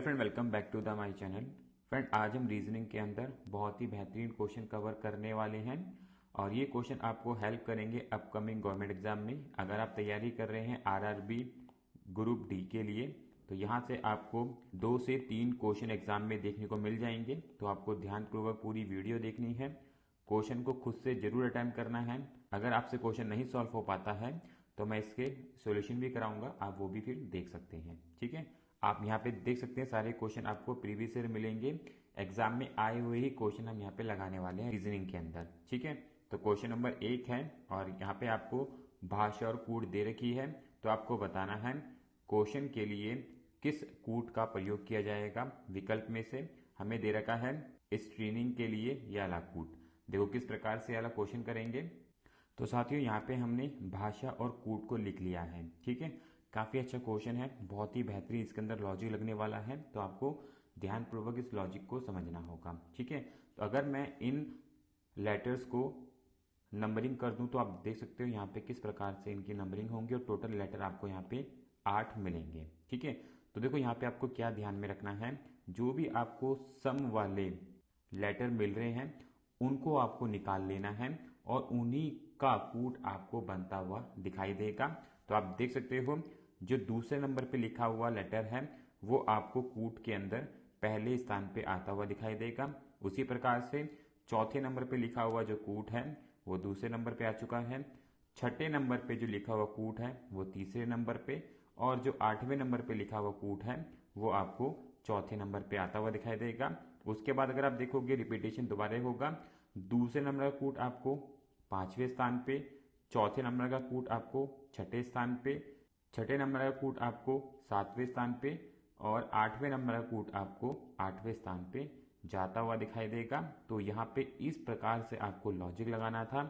Friend, welcome back to the my channel. Friend, आज हम reasoning के अंदर बहुत ही बेहतरीन क्वेश्चन कवर करने वाले हैं और ये क्वेश्चन आपको हेल्प करेंगे अपकमिंग गवर्नमेंट एग्जाम में। अगर आप तैयारी कर रहे हैं आरआरबी ग्रुप डी के लिए तो यहाँ से आपको 2 से 3 क्वेश्चन एग्जाम में देखने को मिल जाएंगे। तो आपको ध्यानपूर्वक पूरी वीडियो देखनी है, क्वेश्चन को खुद से जरूर अटेम्प्ट करना है। अगर आपसे क्वेश्चन नहीं सॉल्व हो पाता है तो मैं इसके सॉल्यूशन भी कराऊंगा, आप वो भी फिर देख सकते हैं। ठीक है, आप यहाँ पे देख सकते हैं सारे क्वेश्चन आपको प्रीवियस ईयर मिलेंगे। एग्जाम में आए हुए ही क्वेश्चन हम यहाँ पे लगाने वाले हैं रीजनिंग के अंदर। ठीक है, तो क्वेश्चन नंबर 1 है और यहाँ पे आपको भाषा और कूट दे रखी है। तो आपको बताना है क्वेश्चन के लिए किस कूट का प्रयोग किया जाएगा। विकल्प में से हमें दे रखा है स्ट्रीनिंग के लिए ये वाला कूट। देखो किस प्रकार से वाला क्वेश्चन करेंगे। तो साथियों यहाँ पे हमने भाषा और कूट को लिख लिया है। ठीक है, काफी अच्छा क्वेश्चन है, बहुत ही बेहतरीन इसके अंदर लॉजिक लगने वाला है। तो आपको ध्यानपूर्वक इस लॉजिक को समझना होगा। ठीक है, तो अगर मैं इन लेटर्स को नंबरिंग कर दूं तो आप देख सकते हो यहाँ पे किस प्रकार से इनकी नंबरिंग होंगी और टोटल लेटर आपको यहाँ पे 8 मिलेंगे। ठीक है, तो देखो यहाँ पे आपको क्या ध्यान में रखना है, जो भी आपको सम वाले लेटर मिल रहे हैं उनको आपको निकाल लेना है और उन्हीं का कूट आपको बनता हुआ दिखाई देगा। तो आप देख सकते हो जो दूसरे नंबर पे लिखा हुआ लेटर है वो आपको कूट के अंदर पहले स्थान पे आता हुआ दिखाई देगा। उसी प्रकार से चौथे नंबर पे लिखा हुआ जो कूट है वो दूसरे नंबर पे आ चुका है। छठे नंबर पे जो लिखा हुआ कूट है वो तीसरे नंबर पे, और जो 8वें नंबर पे लिखा हुआ कूट है वो आपको चौथे नंबर पे आता हुआ दिखाई देगा। उसके बाद अगर आप देखोगे रिपीटेशन दोबारा होगा। दूसरे नंबर का कूट आपको 5वें स्थान पे, चौथे नंबर का कूट आपको छठे स्थान पे, छठे नंबर का कूट आपको 7वें स्थान पे और 8वें नंबर का कूट आपको 8वें स्थान पे जाता हुआ दिखाई देगा। तो यहाँ पे इस प्रकार से आपको लॉजिक लगाना था।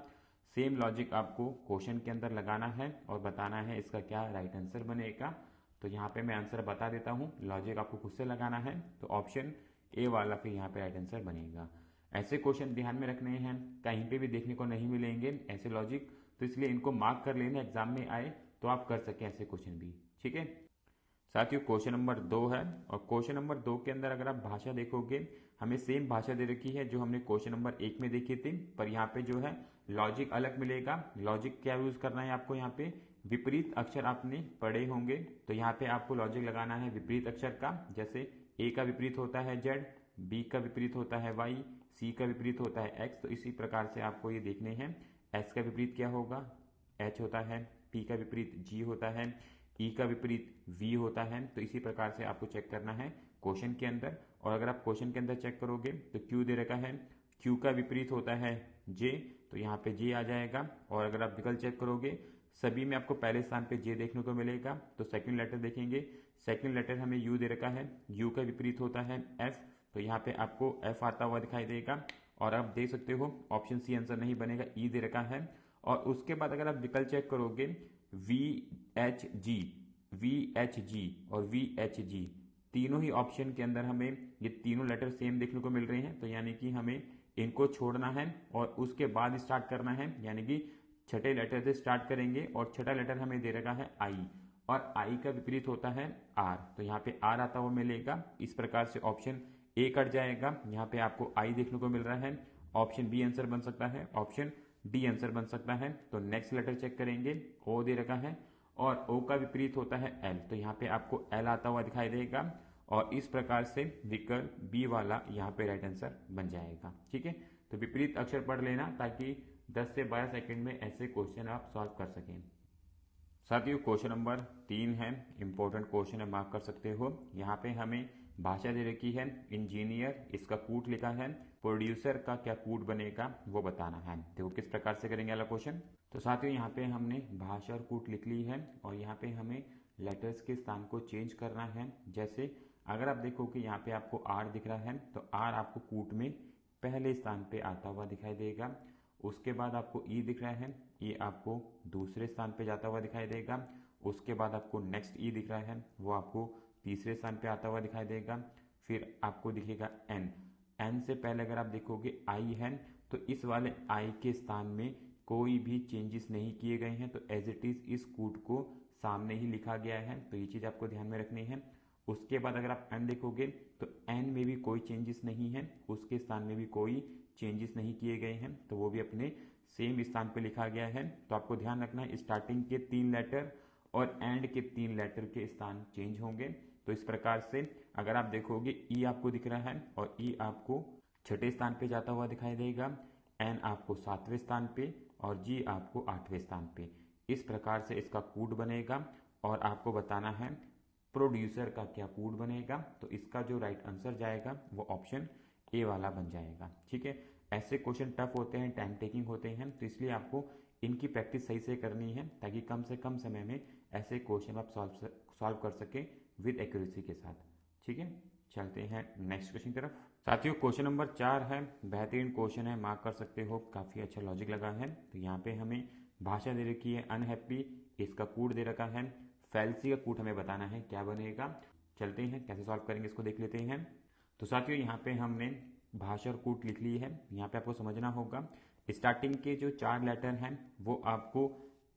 सेम लॉजिक आपको क्वेश्चन के अंदर लगाना है और बताना है इसका क्या राइट आंसर बनेगा। तो यहाँ पे मैं आंसर बता देता हूँ, लॉजिक आपको खुद से लगाना है। तो ऑप्शन ए वाला फिर यहाँ पे राइट आंसर बनेगा। ऐसे क्वेश्चन ध्यान में रखने हैं, कहीं पे भी देखने को नहीं मिलेंगे ऐसे लॉजिक, तो इसलिए इनको मार्क कर लेना, एग्जाम में आए तो आप कर सकें ऐसे क्वेश्चन भी। ठीक है साथियों, क्वेश्चन नंबर 2 है और क्वेश्चन नंबर 2 के अंदर अगर आप भाषा देखोगे हमें सेम भाषा दे रखी है जो हमने क्वेश्चन नंबर 1 में देखी थी, पर यहाँ पे जो है लॉजिक अलग मिलेगा। लॉजिक क्या यूज करना है आपको, यहाँ पे विपरीत अक्षर आपने पढ़े होंगे तो यहाँ पे आपको लॉजिक लगाना है विपरीत अक्षर का। जैसे ए का विपरीत होता है जेड, बी का विपरीत होता है वाई, सी का विपरीत होता है एक्स। तो इसी प्रकार से आपको ये देखने हैं। एस का विपरीत क्या होगा, एच होता है। टी का विपरीत जी होता है। ई का विपरीत वी होता है। तो इसी प्रकार से आपको चेक करना है क्वेश्चन के अंदर। और अगर आप क्वेश्चन के अंदर चेक करोगे तो क्यू दे रखा है, क्यू का विपरीत होता है जे, तो यहाँ पे जे आ जाएगा। और अगर आप विकल्प चेक करोगे सभी में आपको पहले स्थान पे जे देखने को मिलेगा। तो सेकंड लेटर देखेंगे, सेकंड लेटर हमें यू दे रखा है, यू का विपरीत होता है एफ, तो यहाँ पे आपको एफ आता हुआ दिखाई देगा। और आप देख सकते हो ऑप्शन सी आंसर नहीं बनेगा, ई दे रखा है। और उसके बाद अगर आप विकल्प चेक करोगे V H G, V H G और वी एच जी, तीनों ही ऑप्शन के अंदर हमें ये तीनों लेटर सेम देखने को मिल रहे हैं। तो यानी कि हमें इनको छोड़ना है और उसके बाद स्टार्ट करना है, यानी कि छठे लेटर से स्टार्ट करेंगे। और छठा लेटर हमें दे रखा है आई और आई का विपरीत होता है आर, तो यहाँ पे आर आता हुआ मिलेगा। इस प्रकार से ऑप्शन ए कट जाएगा, यहाँ पे आपको आई देखने को मिल रहा है। ऑप्शन बी आंसर बन सकता है, ऑप्शन डी आंसर बन सकता है। तो नेक्स्ट लेटर चेक करेंगे, ओ दे रखा है और ओ का विपरीत होता है एल, तो यहाँ पे आपको एल आता हुआ दिखाई देगा। और इस प्रकार से विकल्प बी वाला यहाँ पे राइट आंसर बन जाएगा। ठीक है, तो विपरीत अक्षर पढ़ लेना ताकि 10 से 12 सेकंड में ऐसे क्वेश्चन आप सॉल्व कर सकें। साथियों, क्वेश्चन नंबर 3 है, इंपॉर्टेंट क्वेश्चन है, मार्क कर सकते हो। यहाँ पे हमें भाषा दे रखी है इंजीनियर, इसका कूट लिखा है, प्रोड्यूसर का क्या कूट बनेगा वो बताना है। देखो किस प्रकार से करेंगे अगला क्वेश्चन। तो साथियों यहाँ पे हमने भाषा और कूट लिख ली है और यहाँ पे हमें लेटर्स के स्थान को चेंज करना है। जैसे अगर आप देखो कि यहाँ पे आपको आर दिख रहा है तो आर आपको कूट में पहले स्थान पे आता हुआ दिखाई देगा। उसके बाद आपको ई दिख रहा है, ये आपको दूसरे स्थान पे जाता हुआ दिखाई देगा। उसके बाद आपको नेक्स्ट ई दिख रहा है, वो आपको तीसरे स्थान पे आता हुआ दिखाई देगा। फिर आपको दिखेगा एन, एन से पहले अगर आप देखोगे आई है तो इस वाले आई के स्थान में कोई भी चेंजेस नहीं किए गए हैं, तो एज इट इज इस कूट को सामने ही लिखा गया है। तो ये चीज आपको ध्यान में रखनी है। उसके बाद अगर आप एन देखोगे तो एन में भी कोई चेंजेस नहीं है, उसके स्थान में भी कोई चेंजेस नहीं किए गए हैं, तो वो भी अपने सेम स्थान पे लिखा गया है। तो आपको ध्यान रखना है स्टार्टिंग के 3 लेटर और एंड के 3 लेटर के स्थान चेंज होंगे। तो इस प्रकार से अगर आप देखोगे ई आपको दिख रहा है और ई आपको छठे स्थान पे जाता हुआ दिखाई देगा, एन आपको 7वें स्थान पे और जी आपको 8वें स्थान पे। इस प्रकार से इसका कूट बनेगा और आपको बताना है प्रोड्यूसर का क्या कूट बनेगा। तो इसका जो राइट आंसर जाएगा वो ऑप्शन ए वाला बन जाएगा। ठीक है, ऐसे क्वेश्चन टफ होते हैं, टाइम टेकिंग होते हैं, तो इसलिए आपको इनकी प्रैक्टिस सही से करनी है ताकि कम से कम समय में ऐसे क्वेश्चन आप सॉल्व कर सके विद एक्यूरेसी के साथ। ठीक है, चलते हैं नेक्स्ट क्वेश्चन की तरफ। साथियों क्वेश्चन नंबर 4 है, बेहतरीन क्वेश्चन है, मार्क कर सकते हो, काफ़ी अच्छा लॉजिक लगा है। तो यहाँ पे हमें भाषा दे रखी है अनहैप्पी, इसका कूट दे रखा है, फैल्सी का कूट हमें बताना है क्या बनेगा। चलते हैं कैसे सॉल्व करेंगे इसको देख लेते हैं। तो साथियों यहाँ पे हमने भाषा और कूट लिख ली है। यहाँ पे आपको समझना होगा स्टार्टिंग के जो 4 लेटर हैं वो आपको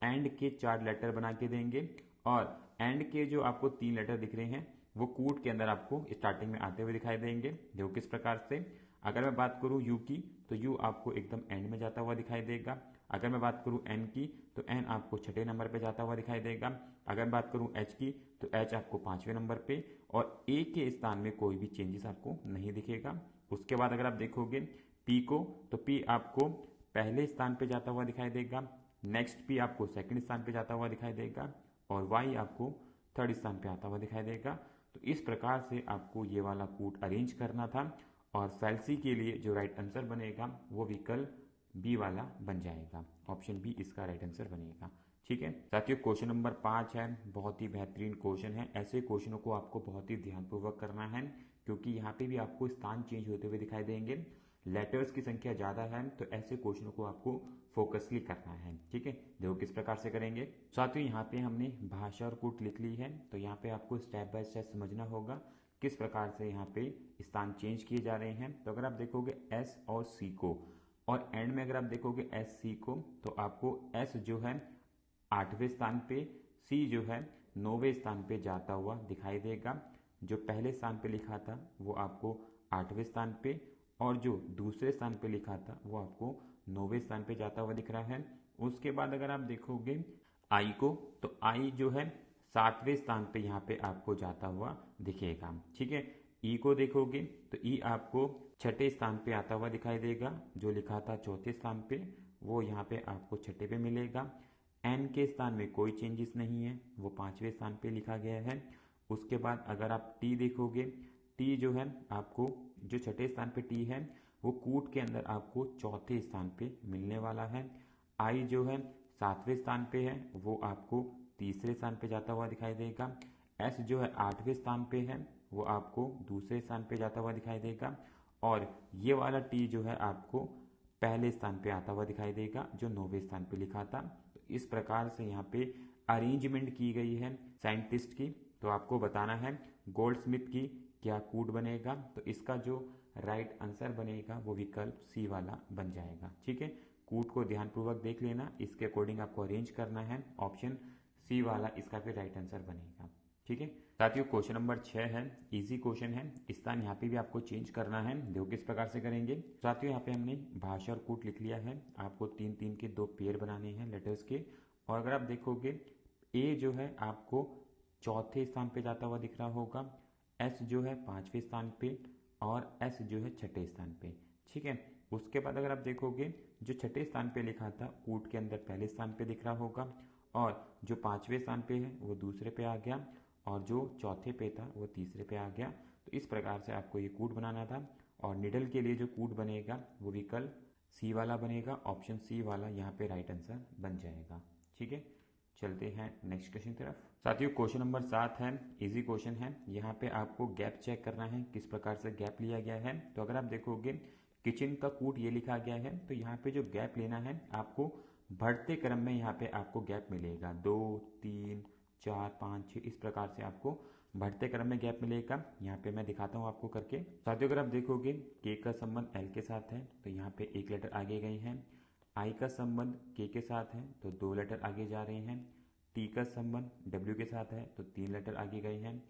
एंड के 4 लेटर बना के देंगे और एंड के जो आपको 3 लेटर दिख रहे हैं वो कूट के अंदर आपको स्टार्टिंग में आते हुए दिखाई देंगे। देखो किस प्रकार से, अगर मैं बात करूं यू की तो यू आपको एकदम एंड में जाता हुआ दिखाई देगा। अगर मैं बात करूं एन की तो एन आपको छठे नंबर पे जाता हुआ दिखाई देगा। अगर मैं बात करूं एच की तो एच आपको 5वें नंबर पे और ए के स्थान में कोई भी चेंजेस आपको नहीं दिखेगा। उसके बाद अगर आप देखोगे पी को तो पी आपको पहले स्थान पे जाता हुआ दिखाई देगा, नेक्स्ट पी आपको सेकंड स्थान पे जाता हुआ दिखाई देगा और वाई आपको थर्ड स्थान पे आता हुआ दिखाई देगा। तो इस प्रकार से आपको ये वाला कूट अरेंज करना था और फैल्सी के लिए जो राइट आंसर बनेगा वो विकल्प बी वाला बन जाएगा, ऑप्शन बी इसका राइट आंसर बनेगा। ठीक है साथियों, क्वेश्चन नंबर 5 है, बहुत ही बेहतरीन क्वेश्चन है। ऐसे क्वेश्चनों को आपको बहुत ही ध्यानपूर्वक करना है क्योंकि यहाँ पे भी आपको स्थान चेंज होते हुए दिखाई देंगे, लेटर्स की संख्या ज़्यादा है, तो ऐसे क्वेश्चनों को आपको फोकसली करना है। ठीक है, देखो किस प्रकार से करेंगे। साथियों यहाँ पे हमने भाषा और कूट लिख ली है, तो यहाँ पे आपको स्टेप बाय स्टेप समझना होगा किस प्रकार से यहाँ पे स्थान चेंज किए जा रहे हैं। तो अगर आप देखोगे एस और सी को और एंड में अगर आप देखोगे एस सी को तो आपको एस जो है 8वें स्थान पे, सी जो है 9वें स्थान पे जाता हुआ दिखाई देगा। जो पहले स्थान पे लिखा था वो आपको 8वें स्थान पे और जो दूसरे स्थान पे लिखा था वो आपको 9वें स्थान पे जाता हुआ दिख रहा है। उसके बाद अगर आप देखोगे आई को तो आई जो है 7वें स्थान पे यहाँ पे आपको जाता हुआ दिखेगा। ठीक है, ई को देखोगे तो ई आपको छठे स्थान पे आता हुआ दिखाई देगा, जो लिखा था चौथे स्थान पे वो यहाँ पे आपको छठे पे मिलेगा। एन के स्थान में कोई चेंजेस नहीं है, वो 5वें स्थान पे लिखा गया है। उसके बाद अगर आप टी देखोगे, टी जो है आपको जो छठे स्थान पे टी है वो कूट के अंदर आपको चौथे स्थान पे मिलने वाला है। आई जो है 7वें स्थान पे है वो आपको तीसरे स्थान पे जाता हुआ दिखाई देगा। एस जो है 8वें स्थान पे है वो आपको दूसरे स्थान पे जाता हुआ दिखाई देगा और ये वाला टी जो है आपको पहले स्थान पे आता हुआ दिखाई देगा जो 9वें स्थान पे लिखा था। तो इस प्रकार से यहाँ पे अरेंजमेंट की गई है साइंटिस्ट की। तो आपको बताना है गोल्डस्मिथ की क्या कूट बनेगा, तो इसका जो राइट आंसर बनेगा वो विकल्प सी वाला बन जाएगा। ठीक है, कूट को ध्यानपूर्वक देख लेना, इसके अकॉर्डिंग आपको अरेंज करना है, ऑप्शन सी वाला इसका फिर राइट आंसर बनेगा। ठीक है साथियों, क्वेश्चन नंबर 6 है, इजी क्वेश्चन है, स्थान यहाँ पे भी आपको चेंज करना है। देखो किस प्रकार से करेंगे। साथियों यहाँ पे हमने भाषा और कूट लिख लिया है, आपको 3-3 के 2 पेयर बनाने हैं लेटर्स के। और अगर आप देखोगे ए जो है आपको चौथे स्थान पे जाता हुआ दिख रहा होगा, एस जो है 5वें स्थान पे और एस जो है छठे स्थान पे। ठीक है, उसके बाद अगर आप देखोगे जो छठे स्थान पे लिखा था कूट के अंदर पहले स्थान पे दिख रहा होगा और जो 5वें स्थान पे है वो दूसरे पे आ गया और जो चौथे पे था वो तीसरे पे आ गया। तो इस प्रकार से आपको ये कूट बनाना था और निडल के लिए जो कूट बनेगा वो विकल्प सी वाला बनेगा, ऑप्शन सी वाला यहाँ पे राइट आंसर बन जाएगा। ठीक है, चलते हैं नेक्स्ट क्वेश्चन की तरफ। साथियों क्वेश्चन नंबर 7 है, इजी क्वेश्चन है, यहाँ पे आपको गैप चेक करना है किस प्रकार से गैप लिया गया है। तो अगर आप देखोगे किचन का कूट ये लिखा गया है, तो यहाँ पे जो गैप लेना है आपको बढ़ते क्रम में यहाँ पे आपको गैप मिलेगा 2, 3, 4, 5, 6 इस प्रकार से आपको बढ़ते क्रम में गैप मिलेगा। यहाँ पे मैं दिखाता हूँ आपको करके। साथियों अगर आप देखोगे के का संबंध एल के साथ है तो यहाँ पे एक लेटर आगे गए हैं, आई का संबंध के साथ है तो 2 लेटर आगे जा रहे हैं, टी का संबंध डब्ल्यू के साथ है तो 3 लेटर आगे गए हैं,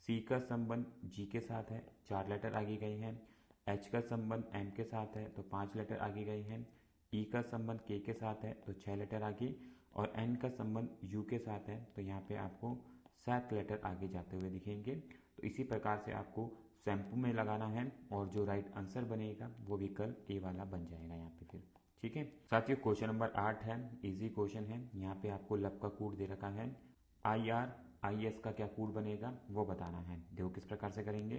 सी का संबंध जी के साथ है, 4 लेटर आगे गए हैं। एच का संबंध एम के साथ है तो 5 लेटर आगे गए हैं। ई का संबंध के साथ है तो 6 लेटर आगे, और एन का संबंध यू के साथ है तो यहाँ पे आपको 7 लेटर आगे जाते हुए दिखेंगे। तो इसी प्रकार से आपको शैम्पू में लगाना है और जो राइट आंसर बनेगा वो विकल्प ए वाला बन जाएगा यहाँ पे फिर। ठीक है साथियों, क्वेश्चन नंबर 8 है, इजी क्वेश्चन है। यहाँ पे आपको लब का कोड दे रखा है, IR IS का क्या कोड बनेगा वो बताना है। देखो किस प्रकार से करेंगे।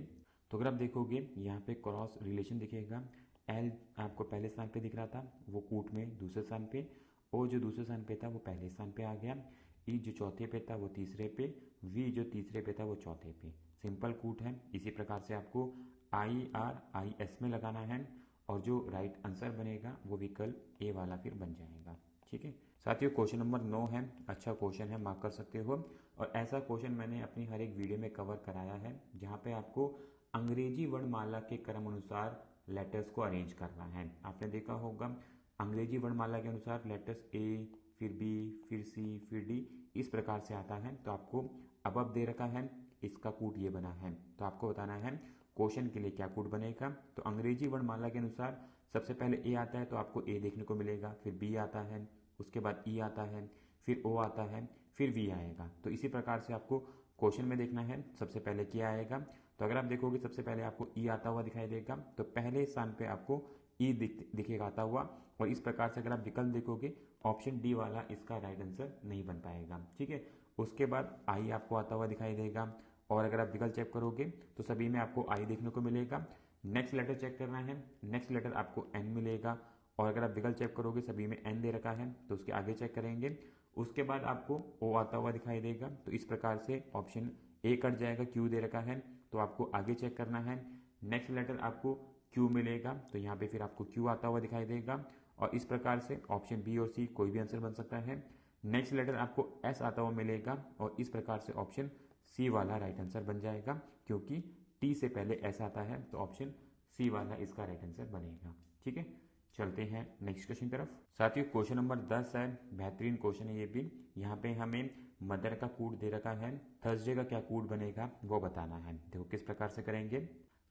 तो अगर आप देखोगे यहाँ पे क्रॉस रिलेशन दिखेगा। एल आपको पहले स्थान पे दिख रहा था, वो कूट में दूसरे स्थान पे। ओ जो दूसरे स्थान पे था वो पहले स्थान पे आ गया। ई जो चौथे पे था वो तीसरे पे। वी जो तीसरे पे था वो चौथे पे। सिंपल कूट है। इसी प्रकार से आपको IRIS में लगाना है और जो राइट आंसर बनेगा वो विकल्प ए वाला फिर बन जाएगा। ठीक है साथियों, क्वेश्चन नंबर 9 है, अच्छा क्वेश्चन है, मार्क कर सकते हो। और ऐसा क्वेश्चन मैंने अपनी हर एक वीडियो में कवर कराया है, जहाँ पे आपको अंग्रेजी वर्णमाला के क्रम अनुसार लेटर्स को अरेंज करना है। आपने देखा होगा अंग्रेजी वर्णमाला के अनुसार लेटर्स ए, फिर बी, फिर सी, फिर डी, इस प्रकार से आता है। तो आपको अब दे रखा है, इसका कूट ये बना है, तो आपको बताना है क्वेश्चन के लिए क्या कूट बनेगा। तो अंग्रेजी वर्णमाला के अनुसार सबसे पहले ए आता है तो आपको ए देखने को मिलेगा, फिर बी आता है, उसके बाद ई आता है, फिर ओ आता है, फिर वी आएगा। तो इसी प्रकार से आपको क्वेश्चन में देखना है सबसे पहले क्या आएगा। तो अगर आप देखोगे सबसे पहले आपको ई आता हुआ दिखाई देगा, तो पहले स्थान पे आपको ई दिखेगा आता हुआ। और इस प्रकार से अगर आप विकल्प देखोगे ऑप्शन डी वाला इसका राइट आंसर नहीं बन पाएगा। ठीक है, उसके बाद आई आपको आता हुआ दिखाई देगा, और अगर आप विकल्प चेक करोगे तो सभी में आपको आई देखने को मिलेगा। नेक्स्ट लेटर चेक करना है, नेक्स्ट लेटर आपको एन मिलेगा, और अगर आप विकल्प चेक करोगे सभी में एन दे रखा है तो उसके आगे चेक करेंगे। उसके बाद आपको ओ आता हुआ दिखाई देगा, तो इस प्रकार से ऑप्शन ए कट जाएगा, क्यू दे रखा है तो आपको आगे चेक करना है। नेक्स्ट लेटर आपको क्यू मिलेगा, तो यहाँ पे फिर आपको क्यू आता हुआ दिखाई देगा, और इस प्रकार से ऑप्शन बी और सी कोई भी आंसर बन सकता है। नेक्स्ट लेटर आपको एस आता हुआ मिलेगा, और इस प्रकार से ऑप्शन सी वाला राइट आंसर बन जाएगा, क्योंकि टी से पहले एस आता है तो ऑप्शन सी वाला इसका राइट आंसर बनेगा। ठीक है, चलते हैं नेक्स्ट क्वेश्चन तरफ। साथियों क्वेश्चन नंबर 10 है, बेहतरीन क्वेश्चन है ये भी। यहाँ पे हमें मदर का कोड दे रखा है, थर्सडे का क्या कोड बनेगा वो बताना है। देखो किस प्रकार से करेंगे।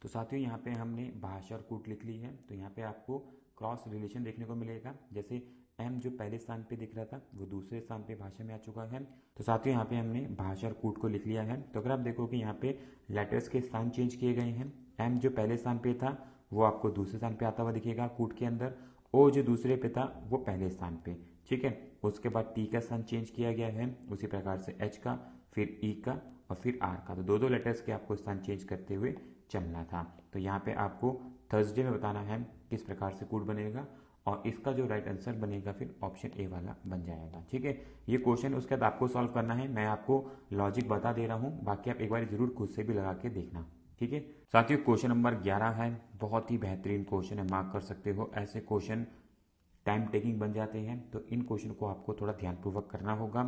तो साथियों यहाँ पे हमने भाषा और कोड लिख ली है, तो यहाँ पे आपको क्रॉस रिलेशन देखने को मिलेगा। जैसे एम जो पहले स्थान पे दिख रहा था वो दूसरे स्थान पे भाषा में आ चुका है। तो साथियों यहाँ पे हमने भाषा और कोड को लिख लिया है। तो अगर आप देखोगे यहाँ पे लेटर्स के स्थान चेंज किए गए हैं। एम जो पहले स्थान पे था वो आपको दूसरे स्थान पे आता हुआ दिखेगा कोड के अंदर। ओ जो दूसरे पे था वो पहले स्थान पे। ठीक है, उसके बाद टी का स्थान चेंज किया गया है, उसी प्रकार से एच का, फिर ई का, और फिर आर का। तो दो लेटर्स के आपको स्थान चेंज करते हुए चलना था। तो यहाँ पे आपको थर्सडे में बताना है किस प्रकार से कोड बनेगा, और इसका जो राइट आंसर बनेगा फिर ऑप्शन ए वाला बन जाएगा। ठीक है, ये क्वेश्चन उसके बाद आपको सॉल्व करना है, मैं आपको लॉजिक बता दे रहा हूँ, बाकी आप एक बार जरूर खुद से भी लगा के देखना। ठीक है साथियों, क्वेश्चन नंबर 11 है, बहुत ही बेहतरीन क्वेश्चन है, मार्क कर सकते हो। ऐसे क्वेश्चन टाइम टेकिंग बन जाते हैं, तो इन क्वेश्चन को आपको थोड़ा ध्यानपूर्वक करना होगा।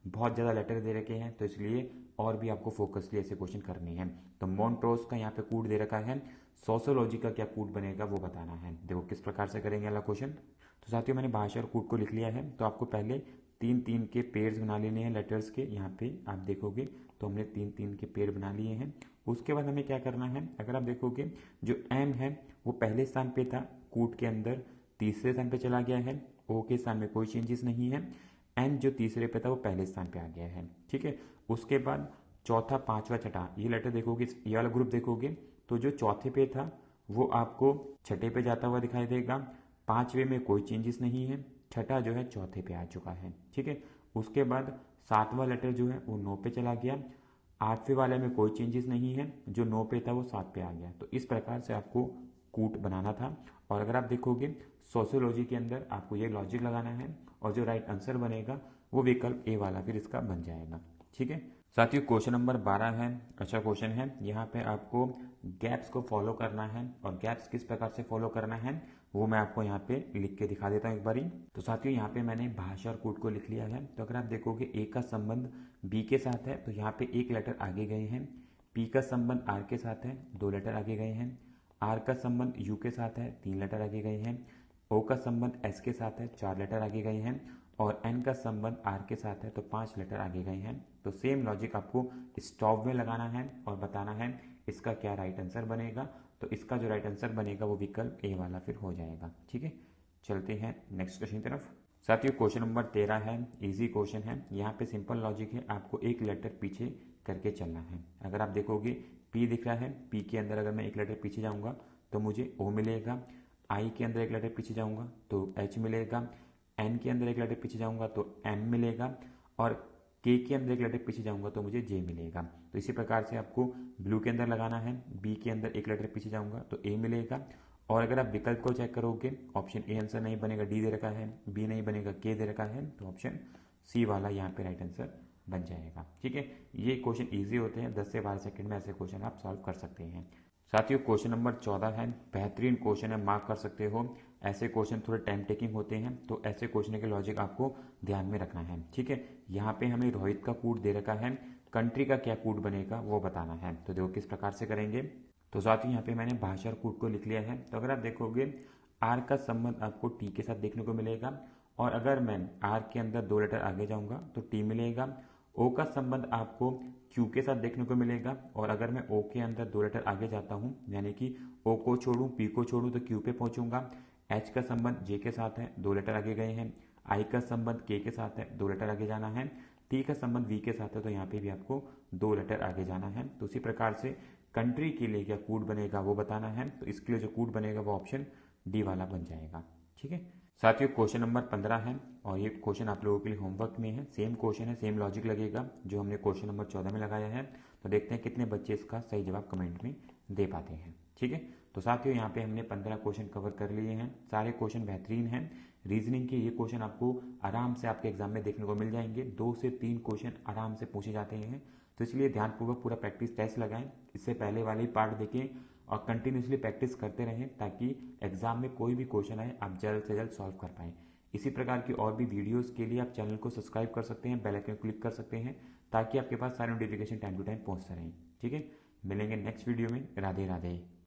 बहुत ज़्यादा लेटर दे रखे हैं तो इसलिए और भी आपको फोकसली ऐसे क्वेश्चन करने हैं। तो मॉन्ट्रोस का यहाँ पे कोड दे रखा है, सोशियोलॉजी का क्या कोड बनेगा वो बताना है। देखो किस प्रकार से करेंगे अगला क्वेश्चन। तो साथियों मैंने भाषा और कोड को लिख लिया है, तो आपको पहले 3-3 के पेयर्स बना लेने हैं लेटर्स के। यहाँ पे आप देखोगे तो हमने 3-3 के पेयर बना लिए हैं। उसके बाद हमें क्या करना है, अगर आप देखोगे जो एम है वो पहले स्थान पे था कोड के अंदर, तीसरे स्थान पे चला गया है। ओ के स्थान में कोई चेंजेस नहीं है। एन जो तीसरे पे था वो पहले स्थान पे आ गया है। ठीक है, उसके बाद चौथा, पांचवा, छठा, ये लेटर देखोगे, ये वाला ग्रुप देखोगे तो जो चौथे पे था वो आपको छठे पे जाता हुआ दिखाई देगा। पांचवे में कोई चेंजेस नहीं है, छठा जो है चौथे पे आ चुका है। ठीक है, उसके बाद सातवां लेटर जो है वो 9 पे चला गया। आठवें वाले में कोई चेंजेस नहीं है, जो 9 पे था वो 7 पे आ गया। तो इस प्रकार से आपको कूट बनाना था। और अगर आप देखोगे सोशियोलॉजी के अंदर आपको ये लॉजिक लगाना है, और जो राइट आंसर बनेगा वो विकल्प ए वाला फिर इसका बन जाएगा। ठीक है साथियों, क्वेश्चन नंबर 12 है, अच्छा क्वेश्चन है। यहाँ पे आपको गैप्स को फॉलो करना है, और गैप्स किस प्रकार से फॉलो करना है वो मैं आपको यहाँ पे लिख के दिखा देता हूँ एक बारी। तो साथियों यहाँ पे मैंने भाषा और कोड को लिख लिया है। तो अगर आप देखोगे ए का संबंध बी के साथ है तो यहाँ पे एक लेटर आगे गए हैं। पी का संबंध आर के साथ है, 2 लेटर आगे गए हैं। आर का संबंध यू के साथ है, 3 लेटर आगे गए हैं। ओ का संबंध एस के साथ है, 4 लेटर आगे गए हैं। और एन का संबंध आर के साथ है तो 5 लेटर आगे गए हैं। तो सेम लॉजिक आपको स्टॉप में लगाना है और बताना है इसका क्या राइट आंसर बनेगा। तो इसका जो राइट आंसर बनेगा वो विकल्प ए वाला फिर हो जाएगा। ठीक है, चलते हैं नेक्स्ट क्वेश्चन की तरफ। साथियों क्वेश्चन नंबर 13 है, इजी क्वेश्चन है। यहाँ पे सिंपल लॉजिक है, आपको एक लेटर पीछे करके चलना है। अगर आप देखोगे पी दिख रहा है, पी के अंदर अगर मैं एक लेटर पीछे जाऊंगा तो मुझे ओ मिलेगा। आई के अंदर एक लेटर पीछे जाऊंगा तो एच मिलेगा। एन के अंदर एक लेटर पीछे जाऊंगा तो एम मिलेगा। और के अंदर एक लेटर पीछे जाऊंगा तो मुझे जे मिलेगा। तो इसी प्रकार से आपको ब्लू के अंदर लगाना है, बी के अंदर एक लेटर पीछे जाऊंगा तो ए मिलेगा। और अगर आप विकल्प को चेक करोगे ऑप्शन ए आंसर नहीं बनेगा, डी दे रखा है, बी नहीं बनेगा, के दे रखा है, तो ऑप्शन सी वाला यहाँ पे राइट आंसर बन जाएगा। ठीक है, ये क्वेश्चन इजी होते हैं, 10 से 12 सेकंड में ऐसे क्वेश्चन आप सॉल्व कर सकते हैं। साथियों क्वेश्चन नंबर 14 है, बेहतरीन क्वेश्चन है, मार्क कर सकते हो। ऐसे क्वेश्चन थोड़े टाइम टेकिंग होते हैं तो ऐसे क्वेश्चन के लॉजिक आपको ध्यान में रखना है। ठीक है, यहाँ पे हमें रोहित का कोड दे रखा है, कंट्री का क्या कोड बनेगा वो बताना है। तो देखो किस प्रकार से करेंगे। तो साथियों यहाँ पे मैंने भाषा कोड को लिख लिया है। तो अगर आप देखोगे आर का संबंध आपको टी के साथ देखने को मिलेगा। और अगर मैं आर के अंदर 2 लेटर आगे जाऊंगा तो टी मिलेगा। ओ का संबंध आपको क्यू के साथ देखने को मिलेगा। और अगर मैं ओ के अंदर 2 लेटर आगे जाता हूँ, यानी कि ओ को छोड़ूं पी को छोड़ूं तो क्यू पे पहुंचूंगा। एच का संबंध जे के साथ है, 2 लेटर आगे गए हैं। आई का संबंध के साथ है, 2 लेटर आगे जाना है। टी का संबंध वी के साथ है तो यहाँ पे भी आपको 2 लेटर आगे जाना है। तो उसी प्रकार से कंट्री के लिए क्या कोड बनेगा वो बताना है। तो इसके लिए जो कोड बनेगा वो ऑप्शन डी वाला बन जाएगा। ठीक है साथियों, क्वेश्चन नंबर 15 है और ये क्वेश्चन आप लोगों के लिए होमवर्क में है। सेम क्वेश्चन है, सेम लॉजिक लगेगा जो हमने क्वेश्चन नंबर 14 में लगाया है। तो देखते हैं कितने बच्चे इसका सही जवाब कमेंट में दे पाते हैं। ठीक है, तो साथियों यहाँ पे हमने 15 क्वेश्चन कवर कर लिए हैं। सारे क्वेश्चन बेहतरीन हैं। रीजनिंग के ये क्वेश्चन आपको आराम से आपके एग्जाम में देखने को मिल जाएंगे। 2 से 3 क्वेश्चन आराम से पूछे जाते हैं। तो इसलिए ध्यानपूर्वक पूरा प्रैक्टिस टेस्ट लगाएं, इससे पहले वाले ही पार्ट देखें और कंटिन्यूसली प्रैक्टिस करते रहें ताकि एग्जाम में कोई भी क्वेश्चन आए आप जल्द से जल्द सॉल्व कर पाएं। इसी प्रकार की और भी वीडियोस के लिए आप चैनल को सब्सक्राइब कर सकते हैं, बेल आइकन क्लिक कर सकते हैं ताकि आपके पास सारे नोटिफिकेशन टाइम टू टाइम पहुंचते रहें। ठीक है, मिलेंगे नेक्स्ट वीडियो में। राधे राधे।